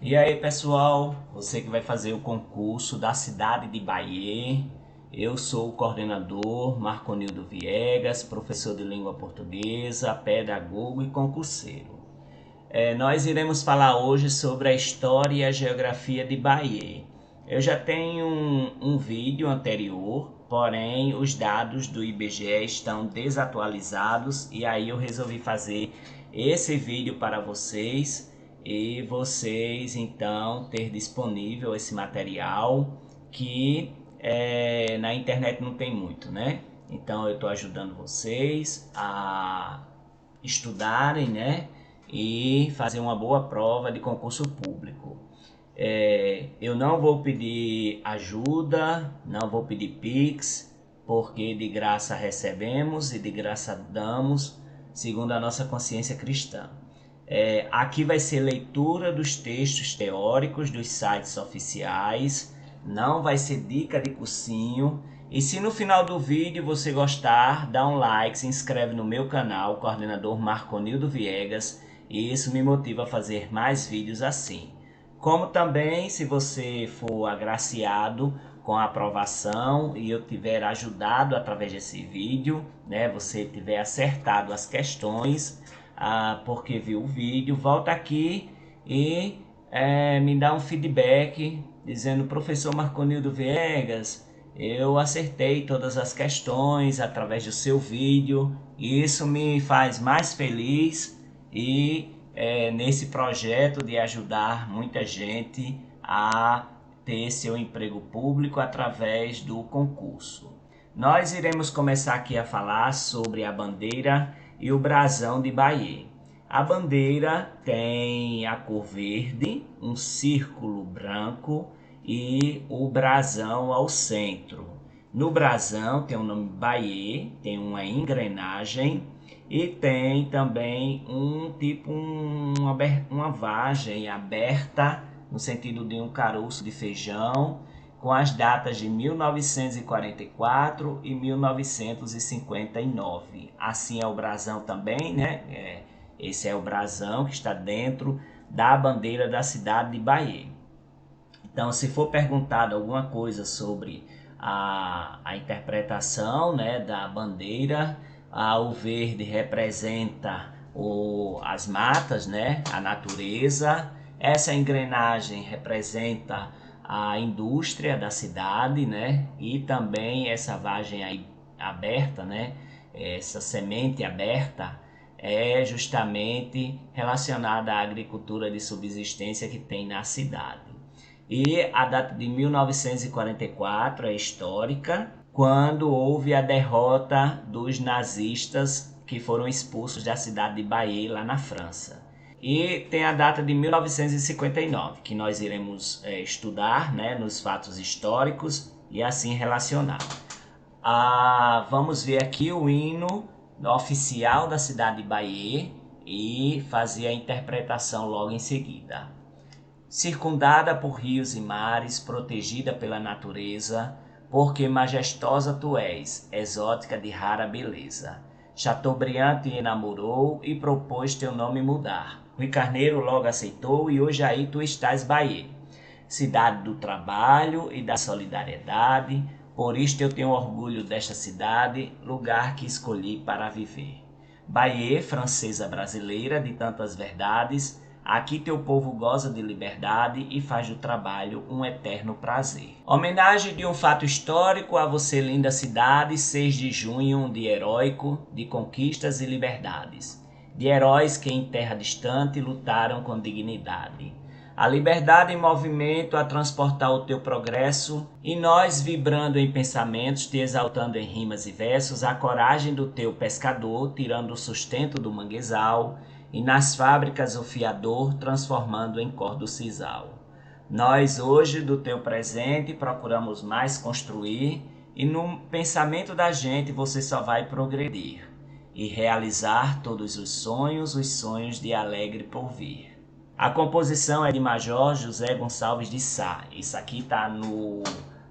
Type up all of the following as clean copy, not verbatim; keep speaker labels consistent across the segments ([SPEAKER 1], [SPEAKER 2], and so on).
[SPEAKER 1] E aí, pessoal, você que vai fazer o concurso da cidade de Bahia, eu sou o coordenador Marconildo Viegas, professor de língua portuguesa, pedagogo e concurseiro. Nós iremos falar hoje sobre a história e a geografia de Bahia. Eu já tenho um vídeo anterior, porém os dados do IBGE estão desatualizados e aí eu resolvi fazer esse vídeo para vocês e vocês então ter disponível esse material que na internet não tem muito, né? Então eu estou ajudando vocês a estudarem, né? E fazer uma boa prova de concurso público. Eu não vou pedir ajuda, não vou pedir Pix, porque de graça recebemos e de graça damos, segundo a nossa consciência cristã. Aqui vai ser leitura dos textos teóricos dos sites oficiais, não vai ser dica de cursinho. E se no final do vídeo você gostar, dá um like, se inscreve no meu canal, coordenador Marconildo Viegas, e isso me motiva a fazer mais vídeos assim. Como também, se você for agraciado com a aprovação e eu tiver ajudado através desse vídeo, né, você tiver acertado as questões, porque viu o vídeo, volta aqui e me dá um feedback dizendo: professor Marconildo Viegas, eu acertei todas as questões através do seu vídeo, e isso me faz mais feliz e nesse projeto de ajudar muita gente a ter seu emprego público através do concurso. Nós iremos começar aqui a falar sobre a bandeira e o brasão de Bahia. A bandeira tem a cor verde, um círculo branco e o brasão ao centro. No brasão tem o nome Bahia, tem uma engrenagem e tem também uma vagem aberta no sentido de um caroço de feijão, com as datas de 1944 e 1959. Assim é o brasão também, né? Esse é o brasão que está dentro da bandeira da cidade de Bahia. Então, se for perguntado alguma coisa sobre a interpretação, né, da bandeira, o verde representa as matas, né, a natureza. Essa engrenagem representa a indústria da cidade, né, e também essa vagem aí aberta, né, essa semente aberta é justamente relacionada à agricultura de subsistência que tem na cidade. E a data de 1944 é histórica, quando houve a derrota dos nazistas que foram expulsos da cidade de Bahia, lá na França. E tem a data de 1959, que nós iremos estudar, né, nos fatos históricos e assim relacionar. Vamos ver aqui o hino oficial da cidade de Bahia e fazer a interpretação logo em seguida. Circundada por rios e mares, protegida pela natureza, porque majestosa tu és, exótica de rara beleza. Chateaubriand te enamorou e propôs teu nome mudar. Rui Carneiro logo aceitou e hoje aí tu estás Bahia. Cidade do trabalho e da solidariedade, por isto eu tenho orgulho desta cidade, lugar que escolhi para viver. Bahia, francesa brasileira de tantas verdades, aqui teu povo goza de liberdade e faz do trabalho um eterno prazer. Homenagem de um fato histórico a você, linda cidade, 6 de junho, um dia heróico de conquistas e liberdades. De heróis que em terra distante lutaram com dignidade. A liberdade em movimento a transportar o teu progresso, e nós vibrando em pensamentos, te exaltando em rimas e versos, a coragem do teu pescador, tirando o sustento do manguezal, e nas fábricas o fiador, transformando em cor do sisal. Nós hoje, do teu presente, procuramos mais construir, e no pensamento da gente você só vai progredir, e realizar todos os sonhos de alegre porvir. A composição é de Major José Gonçalves de Sá. Isso aqui está no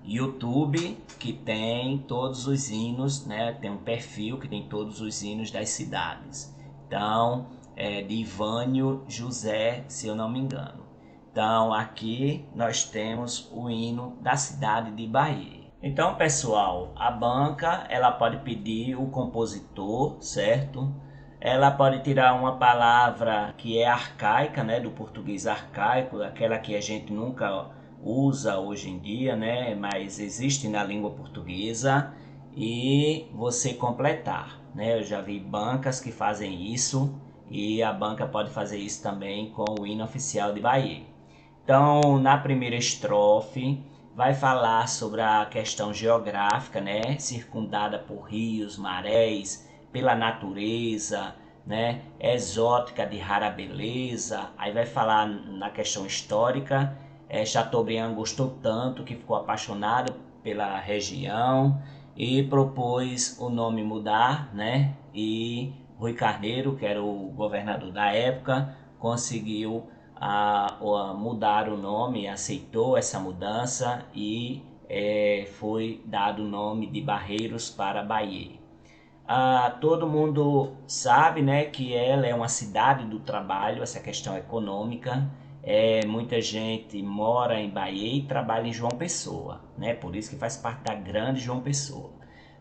[SPEAKER 1] YouTube, que tem todos os hinos, né? Tem um perfil que tem todos os hinos das cidades. Então, de Ivânio José, se eu não me engano. Então aqui nós temos o hino da cidade de Bahia. Então, pessoal, a banca ela pode pedir o compositor, certo? Ela pode tirar uma palavra que é arcaica, né, do português arcaico, aquela que a gente nunca usa hoje em dia, né, mas existe na língua portuguesa, e você completar, né? Eu já vi bancas que fazem isso e a banca pode fazer isso também com o hino oficial de Bahia. Então, na primeira estrofe, vai falar sobre a questão geográfica, né? Circundada por rios, marés, pela natureza, né? Exótica de rara beleza. Aí vai falar na questão histórica. Chateaubriand gostou tanto que ficou apaixonado pela região e propôs o nome mudar, né? E Rui Carneiro, que era o governador da época, conseguiu mudar o nome, aceitou essa mudança e foi dado o nome de Barreiros para Bahia. Todo mundo sabe, né, que ela é uma cidade do trabalho, essa questão econômica. Muita gente mora em Bahia e trabalha em João Pessoa, né? Por isso que faz parte da grande João Pessoa.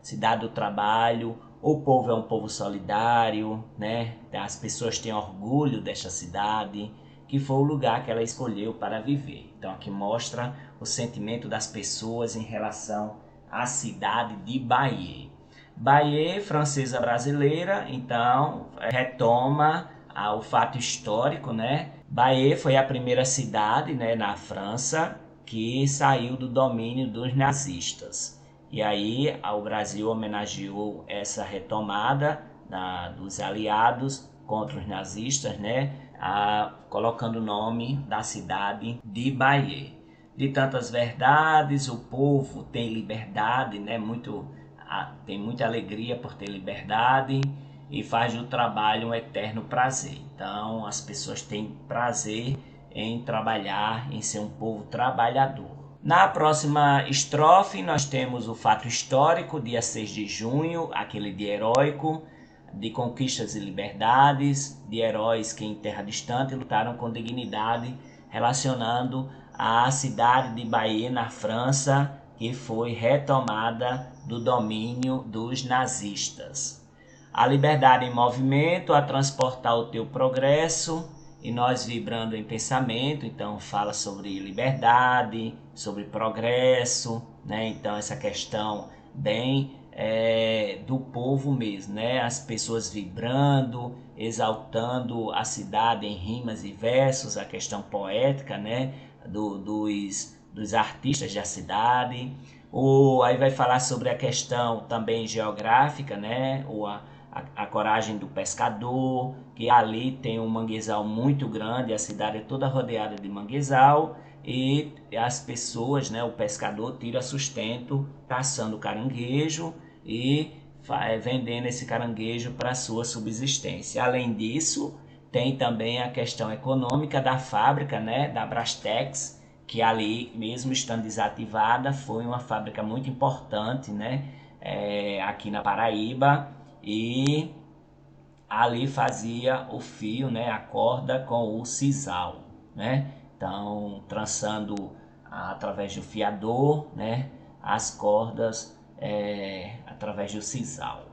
[SPEAKER 1] Cidade do trabalho, o povo é um povo solidário, né? As pessoas têm orgulho desta cidade, que foi o lugar que ela escolheu para viver. Então aqui mostra o sentimento das pessoas em relação à cidade de Bahia. Bahia, francesa brasileira, então retoma o fato histórico, né? Bahia foi a primeira cidade, né, na França que saiu do domínio dos nazistas. E aí o Brasil homenageou essa retomada dos aliados contra os nazistas, né? Colocando o nome da cidade de Bahia. De tantas verdades, o povo tem liberdade, né? Tem muita alegria por ter liberdade e faz do trabalho um eterno prazer. Então as pessoas têm prazer em trabalhar, em ser um povo trabalhador. Na próxima estrofe nós temos o fato histórico, dia 6 de junho, aquele dia heróico, de conquistas e liberdades, de heróis que em terra distante lutaram com dignidade, relacionando a cidade de Bahia, na França, que foi retomada do domínio dos nazistas. A liberdade em movimento, a transportar o teu progresso, e nós vibrando em pensamento, então fala sobre liberdade, sobre progresso, né? Então essa questão bem do povo mesmo, né? As pessoas vibrando, exaltando a cidade em rimas e versos, a questão poética, né? Dos artistas da cidade. Aí vai falar sobre a questão também geográfica, né? A coragem do pescador, que ali tem um manguezal muito grande, a cidade é toda rodeada de manguezal, e as pessoas, né, o pescador tira sustento caçando caranguejo e vendendo esse caranguejo para sua subsistência. Além disso, tem também a questão econômica da fábrica, né, da Brastex, que ali, mesmo estando desativada, foi uma fábrica muito importante, né, aqui na Paraíba, e ali fazia o fio, né, a corda com o sisal, né? Então, trançando através do fiador, né, as cordas através do sisal.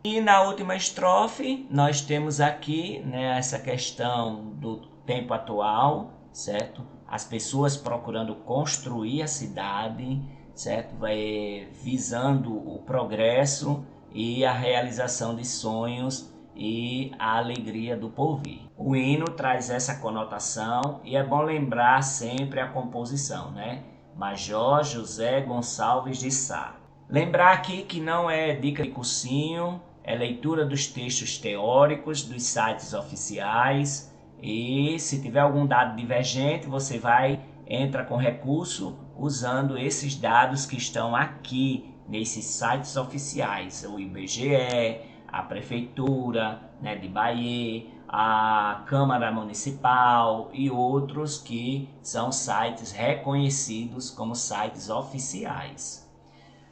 [SPEAKER 1] E na última estrofe, nós temos aqui, né, essa questão do tempo atual, certo? As pessoas procurando construir a cidade, certo? Visando o progresso e a realização de sonhos e a alegria do porvir. O hino traz essa conotação e é bom lembrar sempre a composição, né? Major José Gonçalves de Sá. Lembrar aqui que não é dica de cursinho, é leitura dos textos teóricos dos sites oficiais, e se tiver algum dado divergente, você entra com recurso usando esses dados que estão aqui nesses sites oficiais, o IBGE, a Prefeitura, né, de Bahia, a Câmara Municipal e outros que são sites reconhecidos como sites oficiais.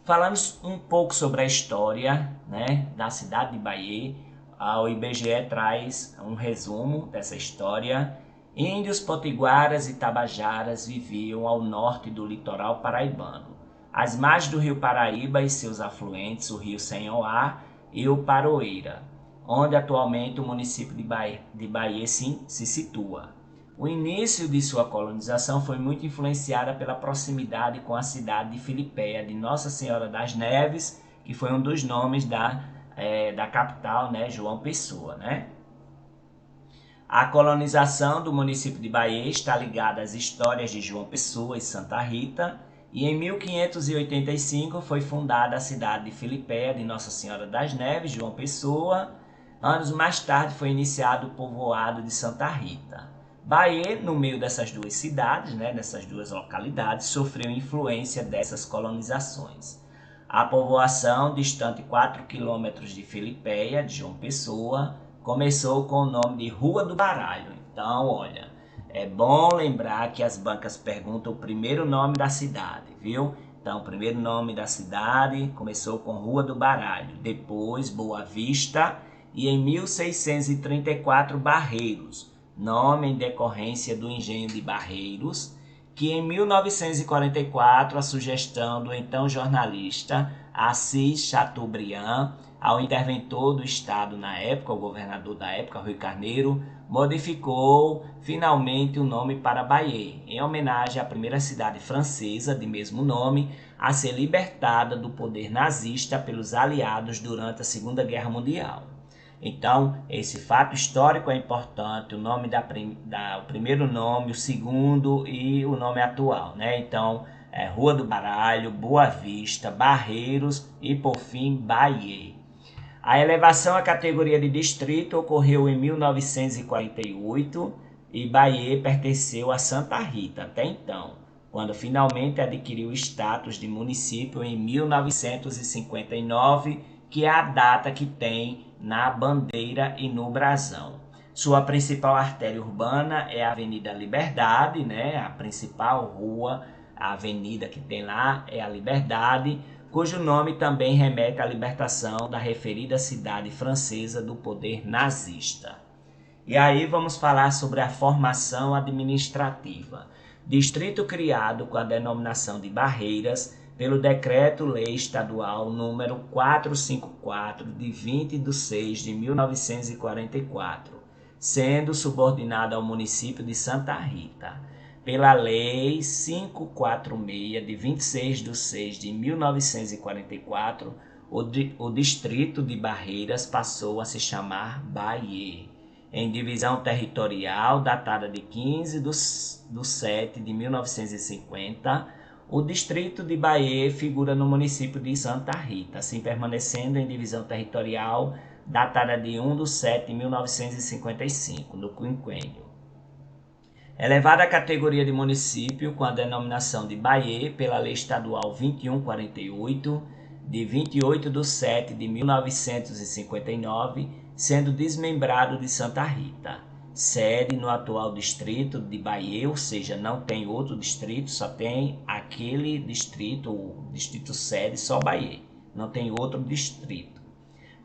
[SPEAKER 1] Falando um pouco sobre a história, né, da cidade de Bahia, o IBGE traz um resumo dessa história Índios potiguaras e tabajaras viviam ao norte do litoral paraibano, às margens do rio Paraíba e seus afluentes, o rio Senhoá e o Paroeira, onde atualmente o município de Bahia se situa. O início de sua colonização foi muito influenciada pela proximidade com a cidade de Filipéia de Nossa Senhora das Neves, que foi um dos nomes da capital, né, João Pessoa, né? A colonização do município de Bahia está ligada às histórias de João Pessoa e Santa Rita, e em 1585 foi fundada a cidade de Filipéia de Nossa Senhora das Neves, João Pessoa. Anos mais tarde foi iniciado o povoado de Santa Rita. Bahia, no meio dessas duas cidades, né, dessas duas localidades, sofreu influência dessas colonizações. A povoação, distante 4 quilômetros de Filipéia, de João Pessoa, começou com o nome de Rua do Baralho. Então, olha, é bom lembrar que as bancas perguntam o primeiro nome da cidade, viu? Então, o primeiro nome da cidade começou com Rua do Baralho, depois Boa Vista e em 1634 Barreiros, nome em decorrência do engenho de Barreiros, que em 1944, a sugestão do então jornalista Assis Chateaubriand, ao interventor do estado na época, o governador da época, Rui Carneiro, modificou finalmente o nome para Bahia, em homenagem à primeira cidade francesa de mesmo nome a ser libertada do poder nazista pelos aliados durante a Segunda Guerra Mundial. Então, esse fato histórico é importante, o nome o primeiro nome, o segundo e o nome atual, né? Então, Rua do Baralho, Boa Vista, Barreiros e, por fim, Bahia. A elevação à categoria de distrito ocorreu em 1948 e Bahia pertenceu a Santa Rita até então, quando finalmente adquiriu o status de município em 1959, que é a data que tem na bandeira e no brasão. Sua principal artéria urbana é a Avenida Liberdade, né? A principal rua, a avenida que tem lá é a Liberdade, cujo nome também remete à libertação da referida cidade francesa do poder nazista. E aí vamos falar sobre a formação administrativa. Distrito criado com a denominação de Barreiras pelo Decreto-Lei Estadual número 454, de 20 de 6 de 1944, sendo subordinado ao município de Santa Rita. Pela Lei 546, de 26 de 6 de 1944, o distrito de Barreiras passou a se chamar Bahia. Em divisão territorial datada de 15 de 7 de 1950, o distrito de Bahia figura no município de Santa Rita, assim permanecendo em divisão territorial datada de 1 de 7 de 1955, no quinquênio. Elevada à categoria de município com a denominação de Bahia pela Lei Estadual 2148, de 28 de 7 de 1959, sendo desmembrado de Santa Rita. Sede no atual distrito de Bahia, ou seja, não tem outro distrito, só tem aquele distrito, o distrito sede, só Bahia, não tem outro distrito.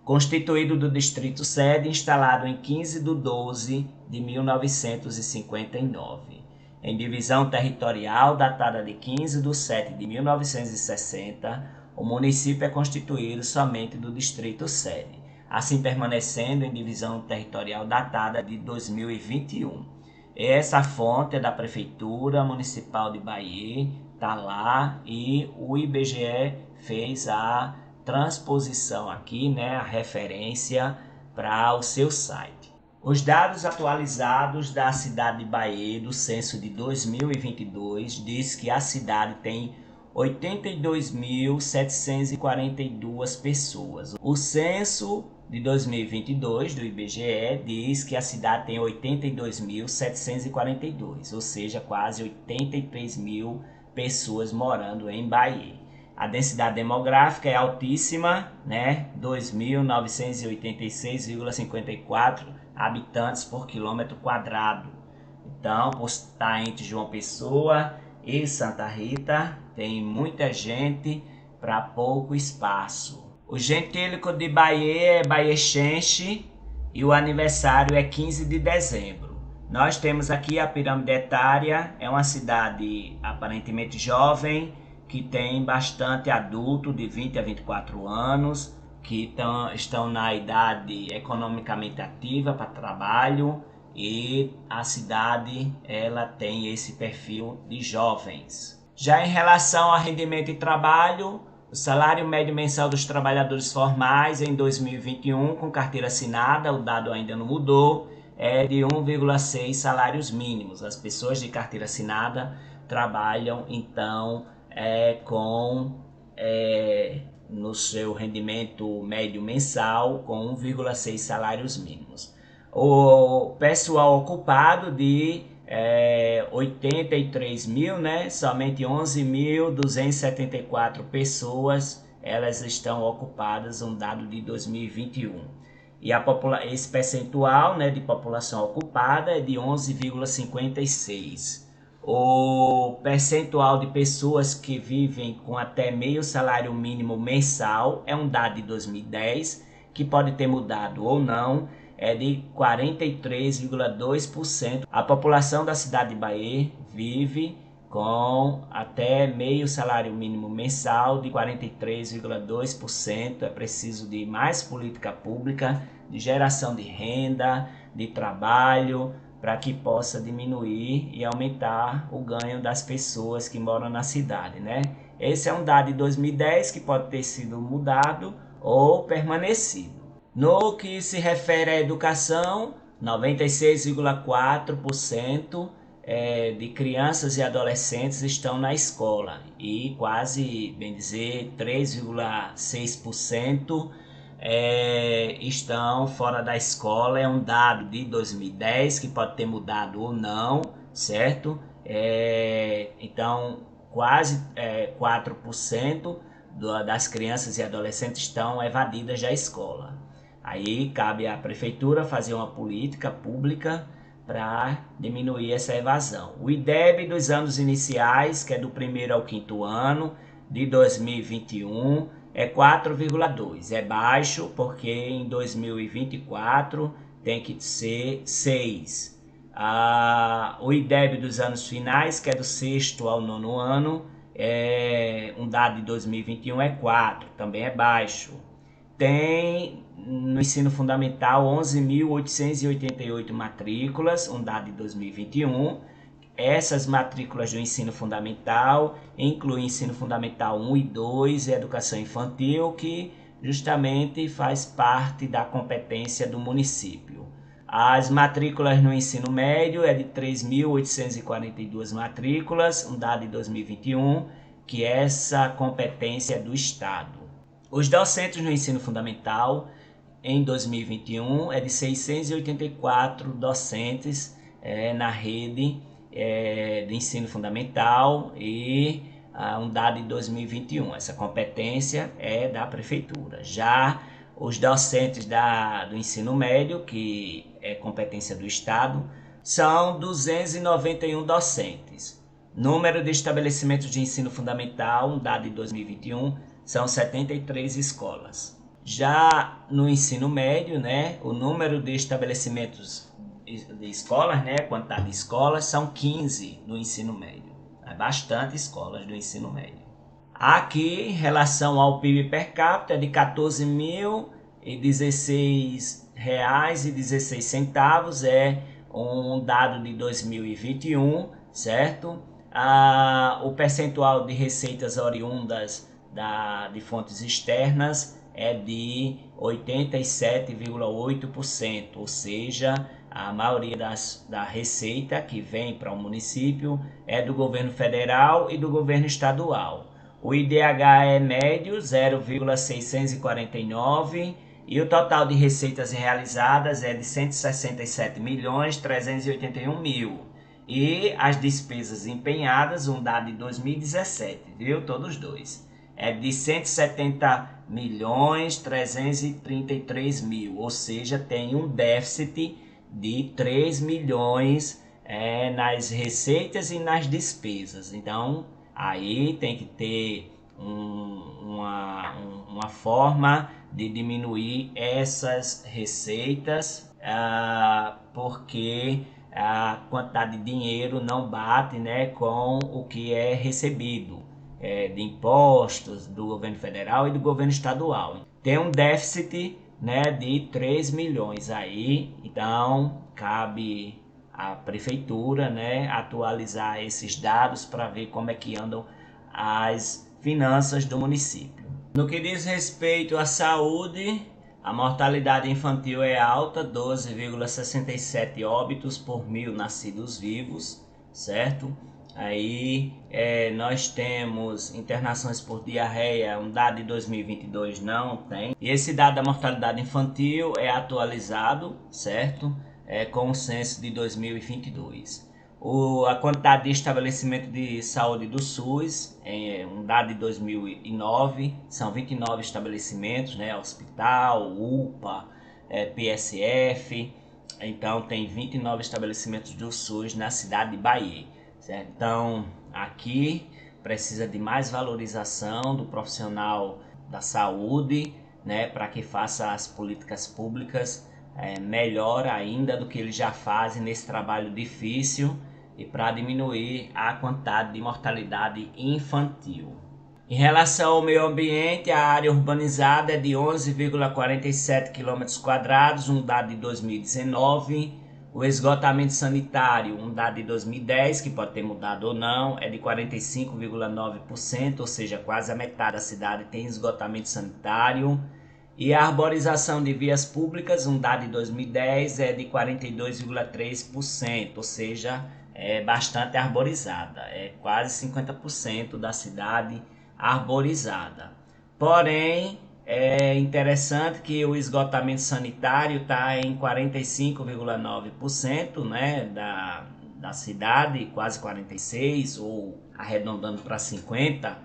[SPEAKER 1] Constituído do distrito sede, instalado em 15 de 12 de 1959. Em divisão territorial datada de 15 de 7 de 1960, o município é constituído somente do distrito sede, assim permanecendo em divisão territorial datada de 2021. Essa fonte é da Prefeitura Municipal de Bahia, está lá, e o IBGE fez a transposição aqui, né, a referência para o seu site. Os dados atualizados da cidade de Bahia do censo de 2022 diz que a cidade tem 82.742 pessoas. O censo de 2022 do IBGE diz que a cidade tem 82.742, ou seja, quase 83 mil pessoas morando em Bahia. A densidade demográfica é altíssima, né? 2.986,54 habitantes por quilômetro quadrado. Então, por estar entre João Pessoa e Santa Rita, tem muita gente para pouco espaço. O gentílico de Bahia é Baiexense e o aniversário é 15 de dezembro. Nós temos aqui a pirâmide etária, é uma cidade aparentemente jovem, que tem bastante adulto de 20 a 24 anos, que estão na idade economicamente ativa para trabalho, e a cidade ela tem esse perfil de jovens. Já em relação a rendimento e trabalho, o salário médio mensal dos trabalhadores formais em 2021, com carteira assinada, o dado ainda não mudou, é de 1,6 salários mínimos. As pessoas de carteira assinada trabalham então no seu rendimento médio mensal com 1,6 salários mínimos. O pessoal ocupado de 83 mil, né? Somente 11.274 pessoas elas estão ocupadas, um dado de 2021. E esse percentual, né, de população ocupada é de 11,56. O percentual de pessoas que vivem com até meio salário mínimo mensal é um dado de 2010, que pode ter mudado ou não, é de 43,2%. A população da cidade de Bahia vive com até meio salário mínimo mensal de 43,2%. É preciso de mais política pública, de geração de renda, de trabalho, para que possa diminuir e aumentar o ganho das pessoas que moram na cidade, né? Esse é um dado de 2010 que pode ter sido mudado ou permanecido. No que se refere à educação, 96,4% de crianças e adolescentes estão na escola e quase, bem dizer, 3,6% estão fora da escola. É um dado de 2010 que pode ter mudado ou não, certo? Então, quase 4% das crianças e adolescentes estão evadidas da escola. Aí cabe à prefeitura fazer uma política pública para diminuir essa evasão. O IDEB dos anos iniciais, que é do primeiro ao quinto ano de 2021, é 4,2. É baixo porque em 2024 tem que ser 6. O IDEB dos anos finais, que é do sexto ao nono ano, um dado de 2021 é 4, também é baixo. Tem no ensino fundamental 11.888 matrículas, um dado de 2021. Essas matrículas do ensino fundamental incluem ensino fundamental 1 e 2 e educação infantil, que justamente faz parte da competência do município. As matrículas no ensino médio é de 3.842 matrículas, um dado de 2021, que essa competência é do Estado. Os docentes no ensino fundamental em 2021 é de 684 docentes na rede de ensino fundamental e um dado de 2021. Essa competência é da prefeitura. Já os docentes do ensino médio, que é competência do Estado, são 291 docentes. Número de estabelecimentos de ensino fundamental, um dado de 2021, são 73 escolas. Já no ensino médio, né, o número de estabelecimentos de escolas, né, quantidade de escolas, são 15 no ensino médio. É bastante escolas do ensino médio. Aqui, em relação ao PIB per capita, é de R$ 14.016,16, é um dado de 2021, certo? O percentual de receitas oriundas de fontes externas é de 87,8%, ou seja, a maioria da receita que vem para o município é do governo federal e do governo estadual. O IDH é médio, 0,649, e o total de receitas realizadas é de 167.381.000. E as despesas empenhadas, um dado de 2017, viu? Todos dois. É de 170.333.000, ou seja, tem um déficit de 3 milhões nas receitas e nas despesas. Então, aí tem que ter uma forma de diminuir essas receitas, porque a quantidade de dinheiro não bate, né, com o que é recebido de impostos do governo federal e do governo estadual. Tem um déficit, né, de 3 milhões aí, então cabe à prefeitura, né, atualizar esses dados para ver como é que andam as finanças do município. No que diz respeito à saúde, a mortalidade infantil é alta, 12,67 óbitos por 1.000 nascidos vivos, certo? Aí nós temos internações por diarreia, um dado de 2022 não tem. E esse dado da mortalidade infantil é atualizado, certo? Com o censo de 2022. A quantidade de estabelecimento de saúde do SUS, um dado de 2009, são 29 estabelecimentos, né? Hospital, UPA, PSF, então tem 29 estabelecimentos do SUS na cidade de Bahia. Certo? Então aqui precisa de mais valorização do profissional da saúde, né? Para que faça as políticas públicas melhor ainda do que eles já fazem nesse trabalho difícil e para diminuir a quantidade de mortalidade infantil. Em relação ao meio ambiente, a área urbanizada é de 11,47 km², um dado de 2019. O esgotamento sanitário, um dado de 2010, que pode ter mudado ou não, é de 45,9%, ou seja, quase a metade da cidade tem esgotamento sanitário. E a arborização de vias públicas, um dado de 2010, é de 42,3%, ou seja, é bastante arborizada, é quase 50% da cidade arborizada. Porém, é interessante que o esgotamento sanitário está em 45,9%, né, da cidade, quase 46%, ou arredondando para 50%.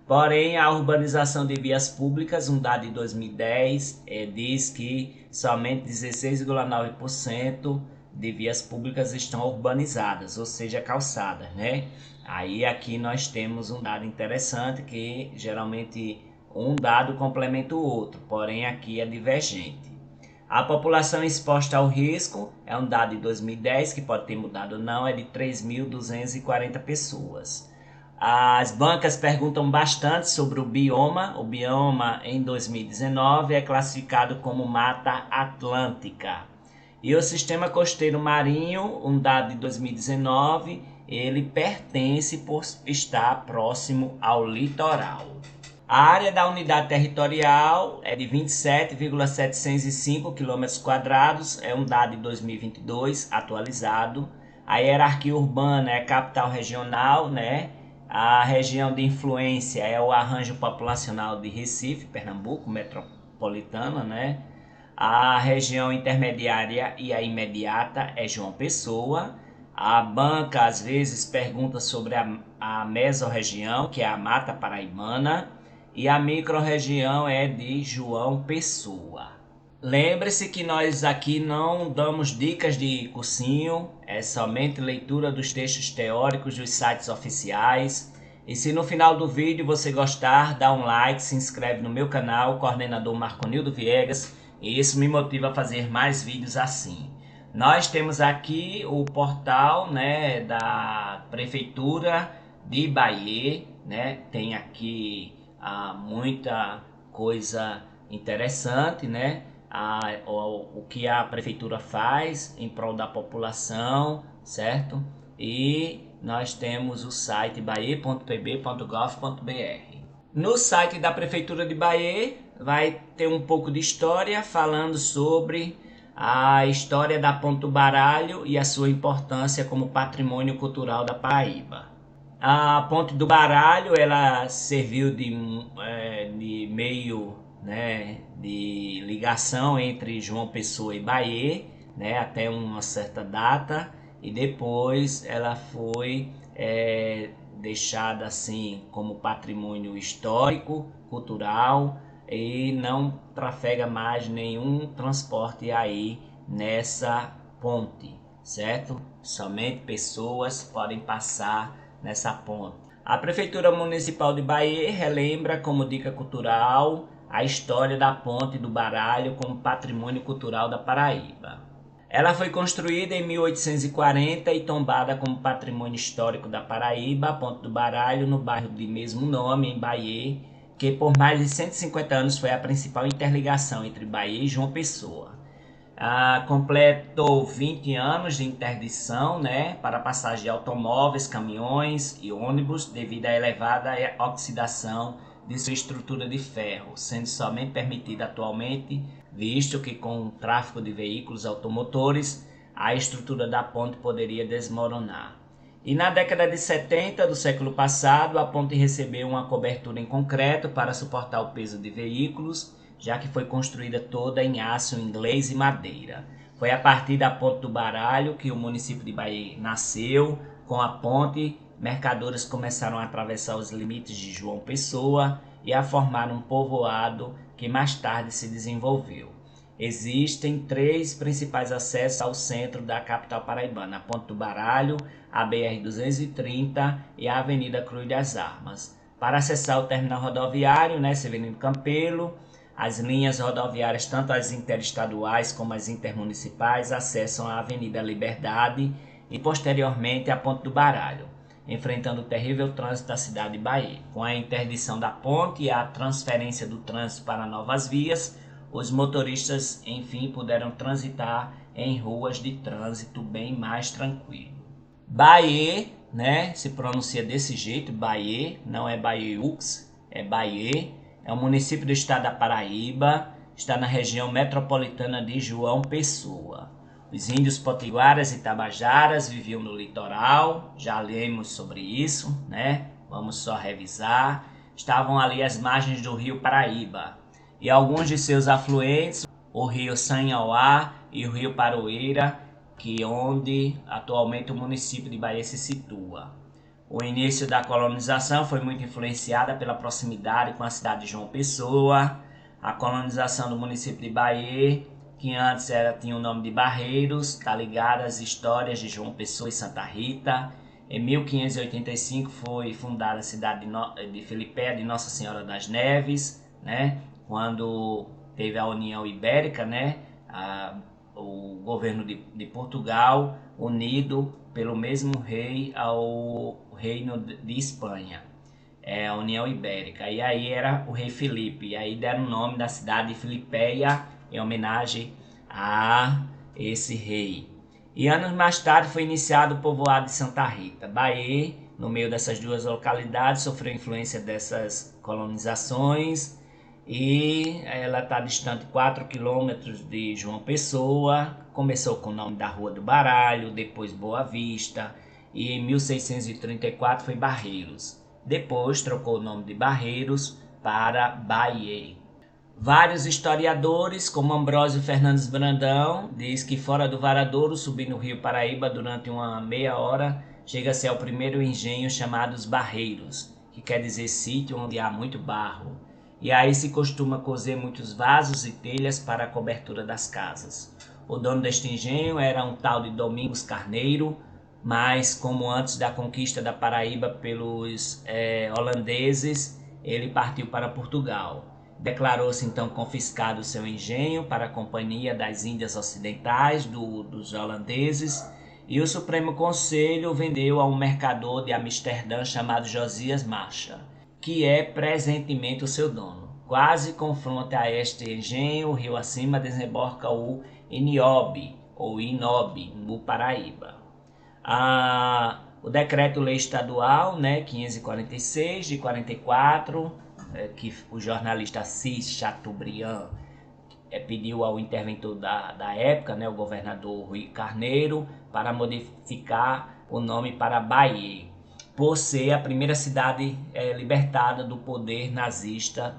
[SPEAKER 1] Porém, a urbanização de vias públicas, um dado de 2010, diz que somente 16,9% de vias públicas estão urbanizadas, ou seja, calçadas, né? Aí aqui nós temos um dado interessante que geralmente um dado complementa o outro, porém aqui é divergente. A população exposta ao risco é um dado de 2010, que pode ter mudado ou não, é de 3.240 pessoas. As bancas perguntam bastante sobre o bioma. O bioma em 2019 é classificado como Mata Atlântica. E o sistema costeiro marinho, um dado de 2019, ele pertence por estar próximo ao litoral. A área da unidade territorial é de 27,705 km², é um dado de 2022 atualizado. A hierarquia urbana é capital regional, né? A região de influência é o arranjo populacional de Recife, Pernambuco, metropolitana, né? A região intermediária e a imediata é João Pessoa. A banca às vezes pergunta sobre a mesorregião, que é a Mata Paraibana, e a microrregião é de João Pessoa. Lembre-se que nós aqui não damos dicas de cursinho, é somente leitura dos textos teóricos dos sites oficiais. E se no final do vídeo você gostar, dá um like, se inscreve no meu canal, coordenador Marconildo Viegas, e isso me motiva a fazer mais vídeos assim. Nós temos aqui o portal, né, da Prefeitura de Bahia, né? Tem aqui muita coisa interessante, né? O que a prefeitura faz em prol da população, certo? E nós temos o site bahia.pb.gov.br. No site da prefeitura de Bahia vai ter um pouco de história falando sobre a história da Ponte do Baralho e a sua importância como patrimônio cultural da Paraíba. A Ponte do Baralho ela serviu de meio, né, de ligação entre João Pessoa e Bahia, né, até uma certa data, e depois ela foi deixada assim como patrimônio histórico, cultural, e não trafega mais nenhum transporte aí nessa ponte, certo? Somente pessoas podem passar nessa ponte. A Prefeitura Municipal de Bahia relembra como dica cultural a história da Ponte do Baralho como patrimônio cultural da Paraíba. Ela foi construída em 1840 e tombada como patrimônio histórico da Paraíba, a Ponte do Baralho, no bairro de mesmo nome, em Bahia, que por mais de 150 anos foi a principal interligação entre Bahia e João Pessoa. Completou 20 anos de interdição, né, para passagem de automóveis, caminhões e ônibus devido à elevada oxidação de sua estrutura de ferro, sendo somente permitida atualmente, visto que com o tráfego de veículos automotores, a estrutura da ponte poderia desmoronar. E na década de 70 do século passado, a ponte recebeu uma cobertura em concreto para suportar o peso de veículos, já que foi construída toda em aço inglês e madeira. Foi a partir da Ponte do Baralho que o município de Bahia nasceu. Com a ponte, mercadores começaram a atravessar os limites de João Pessoa e a formar um povoado que mais tarde se desenvolveu. Existem 3 principais acessos ao centro da capital paraibana: a Ponte do Baralho, a BR-230 e a Avenida Cruz das Armas. Para acessar o terminal rodoviário, Severino Campelo, as linhas rodoviárias, tanto as interestaduais como as intermunicipais, acessam a Avenida Liberdade e posteriormente a Ponte do Baralho, enfrentando o terrível trânsito da cidade de Bahia. Com a interdição da ponte e a transferência do trânsito para novas vias, os motoristas, enfim, puderam transitar em ruas de trânsito bem mais tranquilo. Bahia, se pronuncia desse jeito, Bahia, não é Baiux, é Bahia. É um município do estado da Paraíba, está na região metropolitana de João Pessoa. Os índios potiguaras e tabajaras viviam no litoral, já lemos sobre isso, Vamos só revisar. Estavam ali às margens do rio Paraíba e alguns de seus afluentes, o rio Sanhauá e o rio Paroeira, onde atualmente o município de Bahia se situa. O início da colonização foi muito influenciada pela proximidade com a cidade de João Pessoa. A colonização do município de Bahia, que antes tinha o nome de Barreiros, está ligada às histórias de João Pessoa e Santa Rita. Em 1585 foi fundada a cidade de Filipéia de Nossa Senhora das Neves, quando teve a União Ibérica, o governo de Portugal unido pelo mesmo rei ao Reino de Espanha, a União Ibérica. E aí era o rei Filipe, e aí deram o nome da cidade de Filipéia em homenagem a esse rei. E anos mais tarde foi iniciado o povoado de Santa Rita. Bahia, no meio dessas duas localidades, sofreu influência dessas colonizações e ela está distante 4 quilômetros de João Pessoa. Começou com o nome da Rua do Baralho, depois Boa Vista, e em 1634 foi Barreiros. Depois trocou o nome de Barreiros para Bahia. Vários historiadores, como Ambrósio Fernandes Brandão, diz que fora do Varadouro, subindo o rio Paraíba durante uma meia hora, chega-se ao primeiro engenho chamado os Barreiros, que quer dizer sítio onde há muito barro. E aí se costuma cozer muitos vasos e telhas para a cobertura das casas. O dono deste engenho era um tal de Domingos Carneiro, mas como antes da conquista da Paraíba pelos holandeses, ele partiu para Portugal. Declarou-se então confiscado o seu engenho para a Companhia das Índias Ocidentais dos holandeses, e o Supremo Conselho vendeu a um mercador de Amsterdã chamado Josias Marcha, que é presentemente o seu dono. Quase confronta a este engenho, o rio acima desemboca o Iniobe, ou Inobe, no Paraíba. O Decreto-Lei Estadual 546 de 44, que o jornalista Assis Chateaubriand pediu ao interventor da época, o governador Rui Carneiro, para modificar o nome para Bahia, por ser a primeira cidade libertada do poder nazista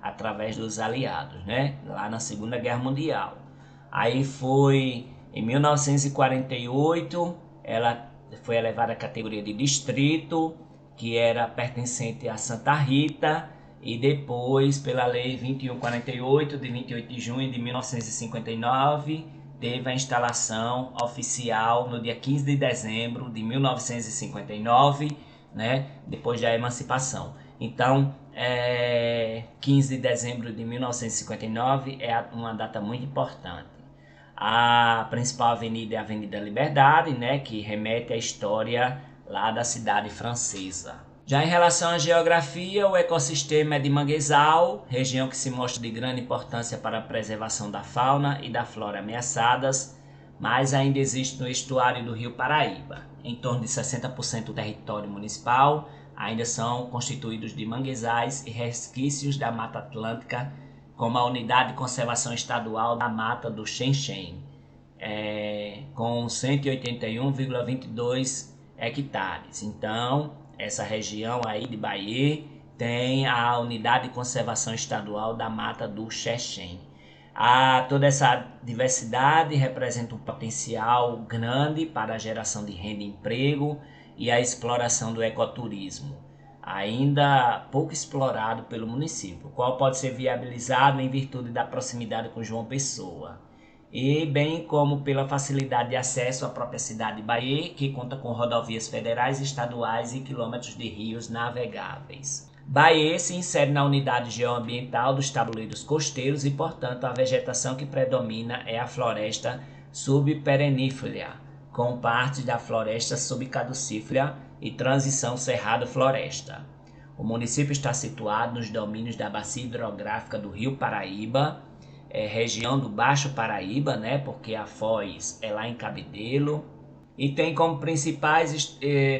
[SPEAKER 1] através dos aliados, lá na Segunda Guerra Mundial. Aí foi em 1948, ela foi elevada à categoria de distrito, que era pertencente a Santa Rita, e depois, pela Lei 2148, de 28 de junho de 1959, teve a instalação oficial no dia 15 de dezembro de 1959, depois da emancipação. Então, 15 de dezembro de 1959 é uma data muito importante. A principal avenida é a Avenida Liberdade, né, que remete à história lá da cidade francesa. Já em relação à geografia, o ecossistema é de manguezal, região que se mostra de grande importância para a preservação da fauna e da flora ameaçadas, mas ainda existe no estuário do Rio Paraíba. Em torno de 60% do território municipal ainda são constituídos de manguezais e resquícios da Mata Atlântica, como a Unidade de Conservação Estadual da Mata do Xenxen, com 181,22 hectares. Então, essa região aí de Bahia tem a Unidade de Conservação Estadual da Mata do Xenxen. Toda essa diversidade representa um potencial grande para a geração de renda e emprego e a exploração do ecoturismo, ainda pouco explorado pelo município, o qual pode ser viabilizado em virtude da proximidade com João Pessoa, e bem como pela facilidade de acesso à própria cidade de Bahia, que conta com rodovias federais, estaduais e quilômetros de rios navegáveis. Bahia se insere na unidade geoambiental dos tabuleiros costeiros e, portanto, a vegetação que predomina é a floresta subperennífera, com parte da floresta subcaducífera e transição cerrado-floresta. O município está situado nos domínios da bacia hidrográfica do Rio Paraíba, região do Baixo Paraíba, né, porque a foz é lá em Cabedelo, e tem como principais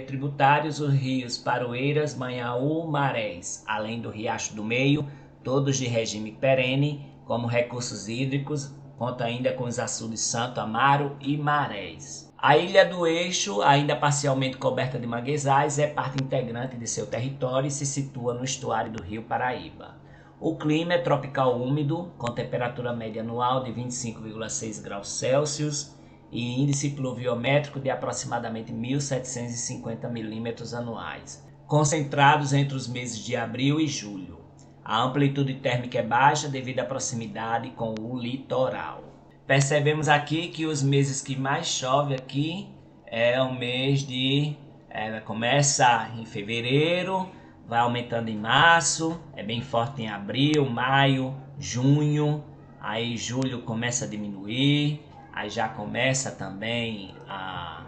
[SPEAKER 1] tributários os rios Paroeiras, Manhaú, Marés, além do Riacho do Meio, todos de regime perene, como recursos hídricos, conta ainda com os açudes Santo Amaro e Marés. A Ilha do Eixo, ainda parcialmente coberta de manguezais, é parte integrante de seu território e se situa no estuário do Rio Paraíba. O clima é tropical úmido, com temperatura média anual de 25,6 graus Celsius e índice pluviométrico de aproximadamente 1.750 milímetros anuais, concentrados entre os meses de abril e julho. A amplitude térmica é baixa devido à proximidade com o litoral. Percebemos aqui que os meses que mais chove aqui é o mês de... começa em fevereiro, vai aumentando em março, é bem forte em abril, maio, junho, aí julho começa a diminuir, aí já começa também a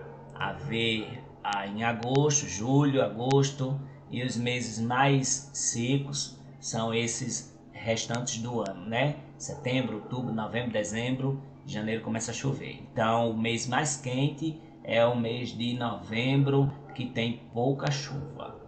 [SPEAKER 1] ver em agosto, julho, agosto, e os meses mais secos são esses restantes do ano, né? Setembro, outubro, novembro, dezembro, janeiro começa a chover. Então o mês mais quente é o mês de novembro, que tem pouca chuva.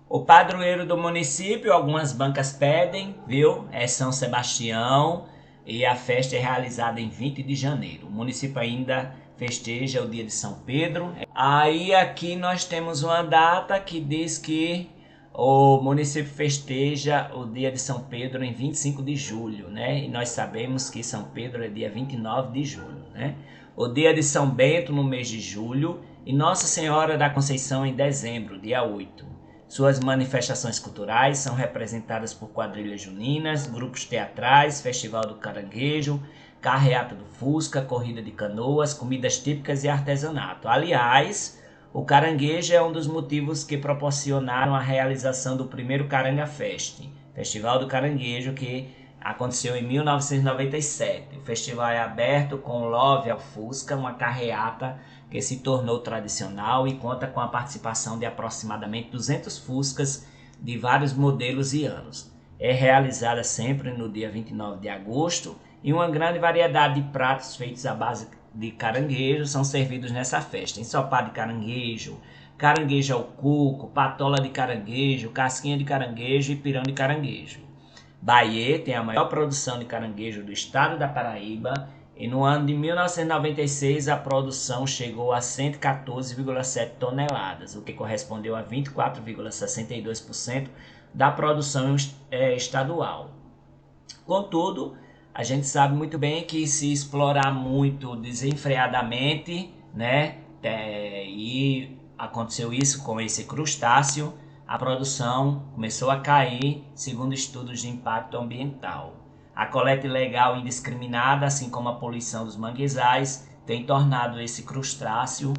[SPEAKER 1] O padroeiro do município, algumas bancas pedem, viu? É São Sebastião, e a festa é realizada em 20 de janeiro. O município ainda festeja o dia de São Pedro. Aí aqui nós temos uma data que diz que o município festeja o dia de São Pedro em 25 de julho, né? E nós sabemos que São Pedro é dia 29 de julho, né? O dia de São Bento no mês de julho e Nossa Senhora da Conceição em dezembro, dia 8. Suas manifestações culturais são representadas por quadrilhas juninas, grupos teatrais, Festival do Caranguejo, Carreata do Fusca, Corrida de Canoas, comidas típicas e artesanato. Aliás, o caranguejo é um dos motivos que proporcionaram a realização do primeiro Caranga Fest, Festival do Caranguejo, que aconteceu em 1997. O festival é aberto com Love ao Fusca, uma carreata que se tornou tradicional e conta com a participação de aproximadamente 200 Fuscas de vários modelos e anos. É realizada sempre no dia 29 de agosto e uma grande variedade de pratos feitos à base de caranguejo são servidos nessa festa. Ensopado de caranguejo, caranguejo ao cuco, patola de caranguejo, casquinha de caranguejo e pirão de caranguejo. Bahia tem a maior produção de caranguejo do estado da Paraíba e no ano de 1996 a produção chegou a 114,7 toneladas, o que correspondeu a 24,62% da produção estadual. Contudo, a gente sabe muito bem que se explorar muito desenfreadamente, né, e aconteceu isso com esse crustáceo, a produção começou a cair, segundo estudos de impacto ambiental. A coleta ilegal e indiscriminada, assim como a poluição dos manguezais, tem tornado esse crustáceo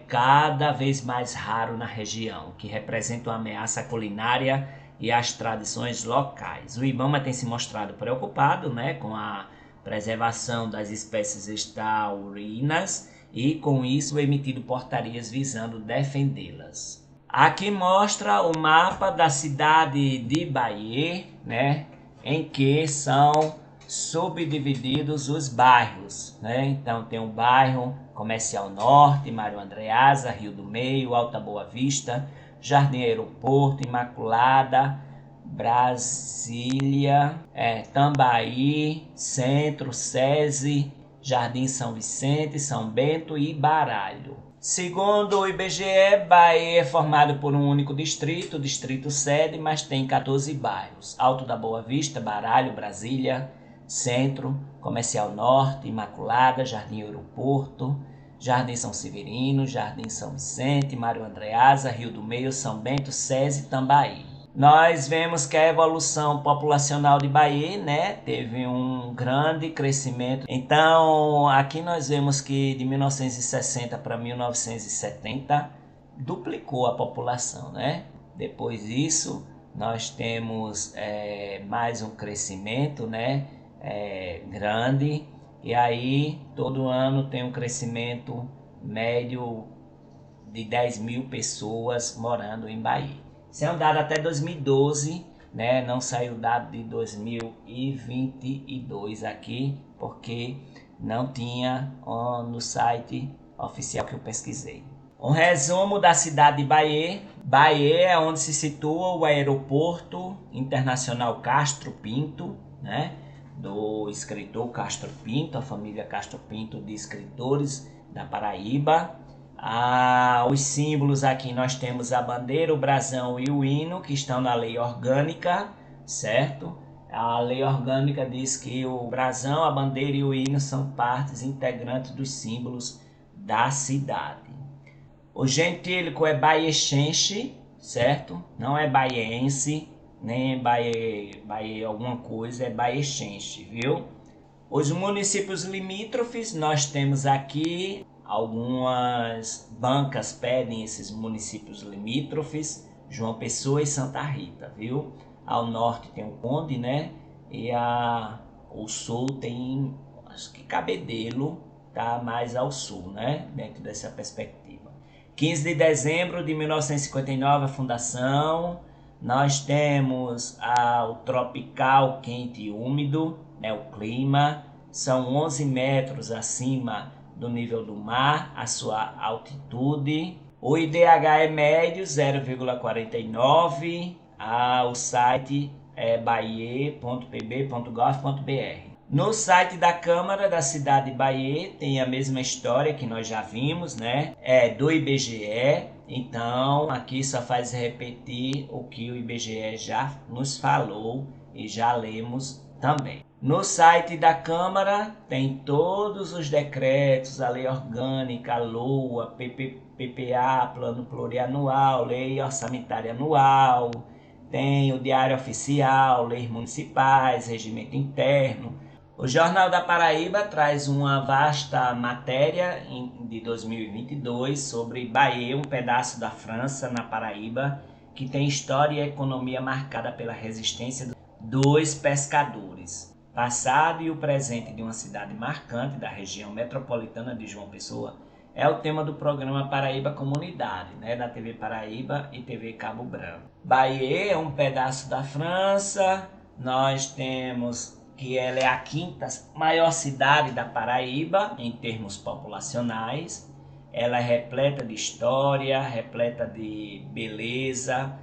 [SPEAKER 1] cada vez mais raro na região, o que representa uma ameaça culinária e às tradições locais. O IBAMA tem se mostrado preocupado, né, com a preservação das espécies extraurinas e, com isso, emitido portarias visando defendê-las. Aqui mostra o mapa da cidade de Bahia, né, em que são subdivididos os bairros, né? Então tem o bairro Comercial Norte, Mário Andreasa, Rio do Meio, Alta Boa Vista, Jardim Aeroporto, Imaculada, Brasília, Tambaí, Centro, SESI, Jardim São Vicente, São Bento e Baralho. Segundo o IBGE, Bahia é formado por um único distrito, o distrito sede, mas tem 14 bairros: Alto da Boa Vista, Baralho, Brasília, Centro, Comercial Norte, Imaculada, Jardim Aeroporto, Jardim São Severino, Jardim São Vicente, Mário Andreasa, Rio do Meio, São Bento, SESI e Tambaí. Nós vemos que a evolução populacional de Bahia, né, teve um grande crescimento. Então, aqui nós vemos que de 1960 para 1970 duplicou a população, né? Depois disso, nós temos mais um crescimento, né, grande. E aí, todo ano tem um crescimento médio de 10 mil pessoas morando em Bahia. Isso é um dado até 2012, né? Não saiu dado de 2022 aqui, porque não tinha no site oficial que eu pesquisei. Um resumo da cidade de Bahia. Bahia é onde se situa o Aeroporto Internacional Castro Pinto, né? Do escritor Castro Pinto, a família Castro Pinto de escritores da Paraíba. Os símbolos aqui nós temos a bandeira, o brasão e o hino, que estão na lei orgânica, certo? A lei orgânica diz que o brasão, a bandeira e o hino são partes integrantes dos símbolos da cidade. O gentílico é baiexense, certo? Não é baiense, nem Bahia alguma coisa, é baiexense, viu? Os municípios limítrofes, nós temos aqui algumas bancas pedem esses municípios limítrofes, João Pessoa e Santa Rita, viu? Ao norte tem o Conde, né? E o sul tem, acho que Cabedelo, tá mais ao sul, né? Dentro dessa perspectiva. 15 de dezembro de 1959, a fundação. Nós temos o tropical quente e úmido, né? O clima. São 11 metros acima do nível do mar, a sua altitude. O IDH é médio, 0,49. O site é bahia.pb.gov.br. No site da Câmara da cidade de Bahia tem a mesma história que nós já vimos, né? É do IBGE. Então, aqui só faz repetir o que o IBGE já nos falou e já lemos também. No site da Câmara tem todos os decretos, a lei orgânica, a LOA, PPA, Plano Plurianual, Lei Orçamentária Anual, tem o Diário Oficial, leis municipais, regimento interno. O Jornal da Paraíba traz uma vasta matéria de 2022 sobre Bahia, um pedaço da França na Paraíba, que tem história e economia marcada pela resistência dos pescadores. Passado e o presente de uma cidade marcante da região metropolitana de João Pessoa é o tema do programa Paraíba Comunidade, né, da TV Paraíba e TV Cabo Branco. Bahia é um pedaço da França. Nós temos que ela é a quinta maior cidade da Paraíba em termos populacionais. Ela é repleta de história, repleta de beleza.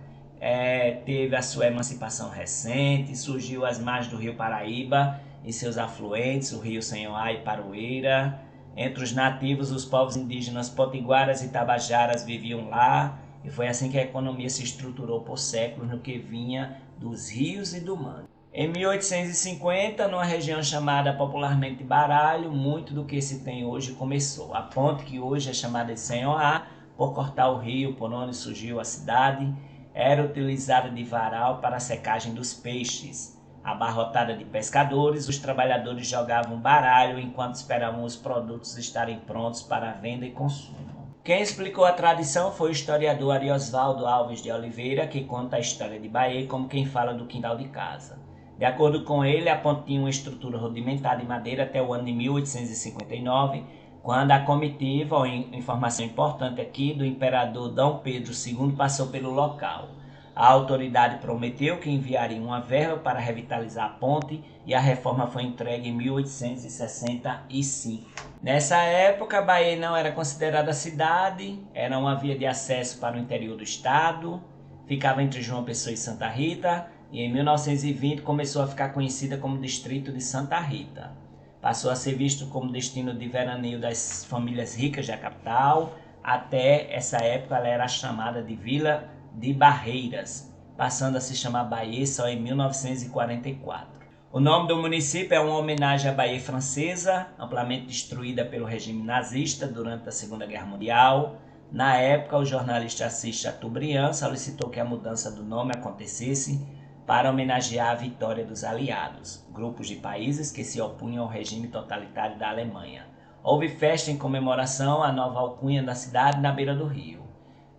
[SPEAKER 1] Teve a sua emancipação recente, surgiu às margens do rio Paraíba e seus afluentes, o rio Senhoá e Paroeira. Entre os nativos, os povos indígenas potiguaras e tabajaras viviam lá, e foi assim que a economia se estruturou por séculos no que vinha dos rios e do mangue. Em 1850, numa região chamada popularmente Baralho, muito do que se tem hoje começou. A ponte, que hoje é chamada de Senhoá, por cortar o rio por onde surgiu a cidade, era utilizada de varal para a secagem dos peixes. Abarrotada de pescadores, os trabalhadores jogavam baralho enquanto esperavam os produtos estarem prontos para venda e consumo. Quem explicou a tradição foi o historiador Ariosvaldo Alves de Oliveira, que conta a história de Bahia como quem fala do quintal de casa. De acordo com ele, a ponte tinha uma estrutura rudimentar de madeira até o ano de 1859, quando a comitiva, uma informação importante aqui, do imperador D. Pedro II passou pelo local. A autoridade prometeu que enviaria uma verba para revitalizar a ponte e a reforma foi entregue em 1865. Nessa época, Bahia não era considerada cidade, era uma via de acesso para o interior do estado, ficava entre João Pessoa e Santa Rita e em 1920 começou a ficar conhecida como Distrito de Santa Rita. Passou a ser visto como destino de veraneio das famílias ricas da capital. Até essa época ela era chamada de Vila de Barreiras, passando a se chamar Bahia só em 1944. O nome do município é uma homenagem à Bahia francesa, amplamente destruída pelo regime nazista durante a Segunda Guerra Mundial. Na época, o jornalista Assis Chateaubriand solicitou que a mudança do nome acontecesse para homenagear a vitória dos aliados, grupos de países que se opunham ao regime totalitário da Alemanha. Houve festa em comemoração à nova alcunha da cidade na beira do rio.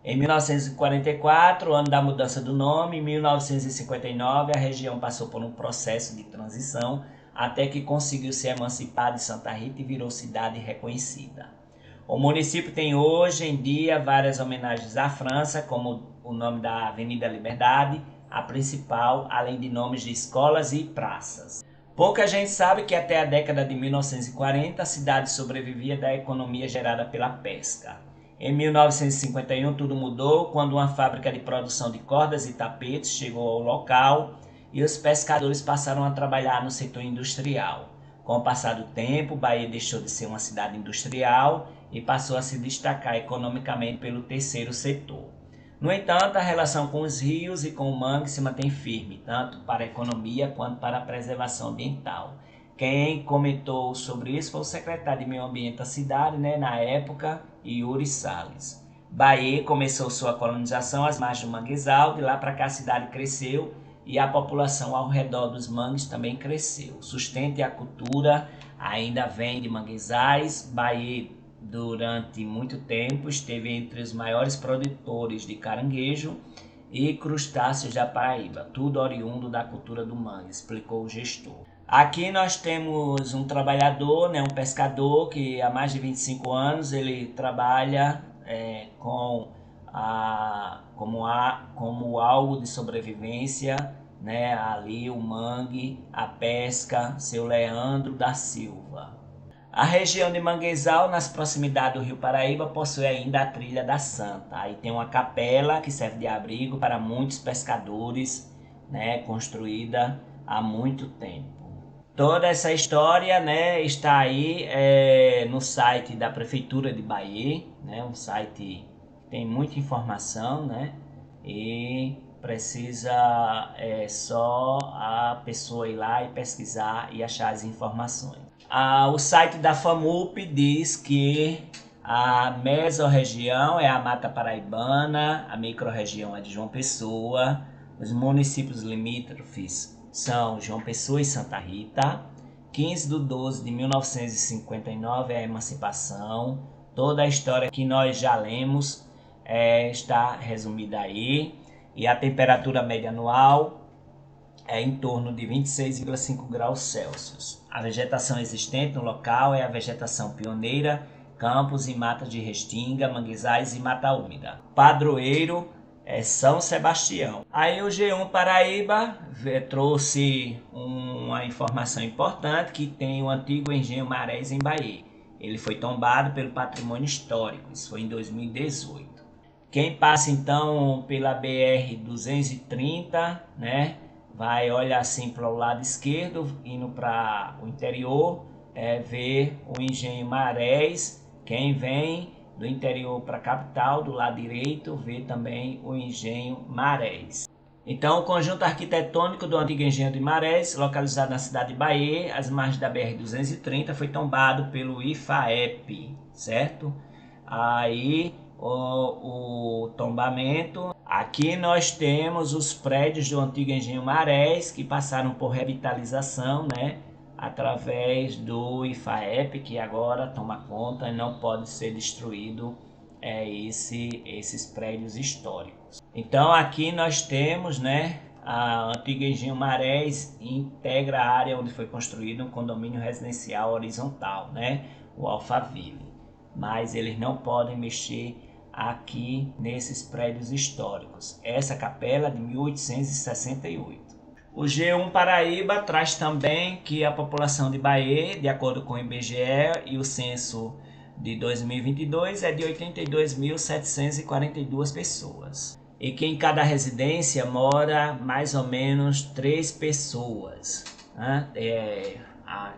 [SPEAKER 1] Em 1944, ano da mudança do nome, em 1959, a região passou por um processo de transição até que conseguiu se emancipar de Santa Rita e virou cidade reconhecida. O município tem hoje em dia várias homenagens à França, como o nome da Avenida Liberdade, a principal, além de nomes de escolas e praças. Pouca gente sabe que até a década de 1940 a cidade sobrevivia da economia gerada pela pesca. Em 1951 tudo mudou quando uma fábrica de produção de cordas e tapetes chegou ao local e os pescadores passaram a trabalhar no setor industrial. Com o passar do tempo, Bahia deixou de ser uma cidade industrial e passou a se destacar economicamente pelo terceiro setor. No entanto, a relação com os rios e com o mangue se mantém firme, tanto para a economia quanto para a preservação ambiental. Quem comentou sobre isso foi o secretário de Meio Ambiente da cidade, na época, Yuri Salles. Bahia começou sua colonização às margens do manguezal, de lá para cá a cidade cresceu e a população ao redor dos mangues também cresceu. O sustento e a cultura ainda vem de manguezais. Bahia, durante muito tempo, esteve entre os maiores produtores de caranguejo e crustáceos da Paraíba, tudo oriundo da cultura do mangue, explicou o gestor. Aqui nós temos um trabalhador, um pescador que há mais de 25 anos ele trabalha como algo de sobrevivência, ali o mangue, a pesca, seu Leandro da Silva. A região de Manguezal, nas proximidades do Rio Paraíba, possui ainda a Trilha da Santa. Aí tem uma capela que serve de abrigo para muitos pescadores, construída há muito tempo. Toda essa história, está aí no site da Prefeitura de Bahia, um site que tem muita informação, e precisa só a pessoa ir lá e pesquisar e achar as informações. O site da FAMUP diz que a mesorregião é a Mata Paraibana, a microrregião é de João Pessoa, os municípios limítrofes são João Pessoa e Santa Rita. 15/12/1959 é a emancipação. Toda a história que nós já lemos está resumida aí. E a temperatura média anual é em torno de 26,5 graus Celsius. A vegetação existente no local é a vegetação pioneira, campos e matas de restinga, manguezais e mata úmida. Padroeiro é São Sebastião. Aí o G1 Paraíba trouxe uma informação importante que tem o antigo engenho Marés em Bahia. Ele foi tombado pelo patrimônio histórico, isso foi em 2018. Quem passa então pela BR-230, vai olhar assim para o lado esquerdo, indo para o interior, ver o engenho Marés. Quem vem do interior para a capital, do lado direito, vê também o engenho Marés. Então, o conjunto arquitetônico do antigo engenho de Marés, localizado na cidade de Bahia, às margens da BR-230, foi tombado pelo IFAEP, certo? Aí, o tombamento. Aqui nós temos os prédios do antigo engenho Marés, que passaram por revitalização, através do IFAEP, que agora toma conta e não pode ser destruído esses prédios históricos. Então aqui nós temos A antiga Engenho Marés integra a área onde foi construído um condomínio residencial horizontal, né? O Alphaville. Mas eles não podem mexer aqui nesses prédios históricos. Essa capela é de 1868. O G1 Paraíba traz também que a população de Bahia, de acordo com o IBGE e o censo de 2022, é de 82.742 pessoas. E que em cada residência mora mais ou menos 3 pessoas. Né?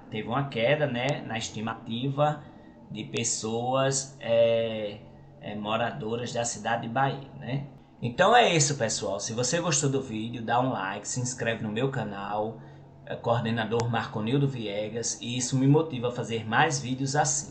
[SPEAKER 1] Teve uma queda, né, na estimativa de pessoas moradoras da cidade de Bahia, né? Então é isso, pessoal. Se você gostou do vídeo, dá um like, se inscreve no meu canal, coordenador Marconildo Viegas, e isso me motiva a fazer mais vídeos assim.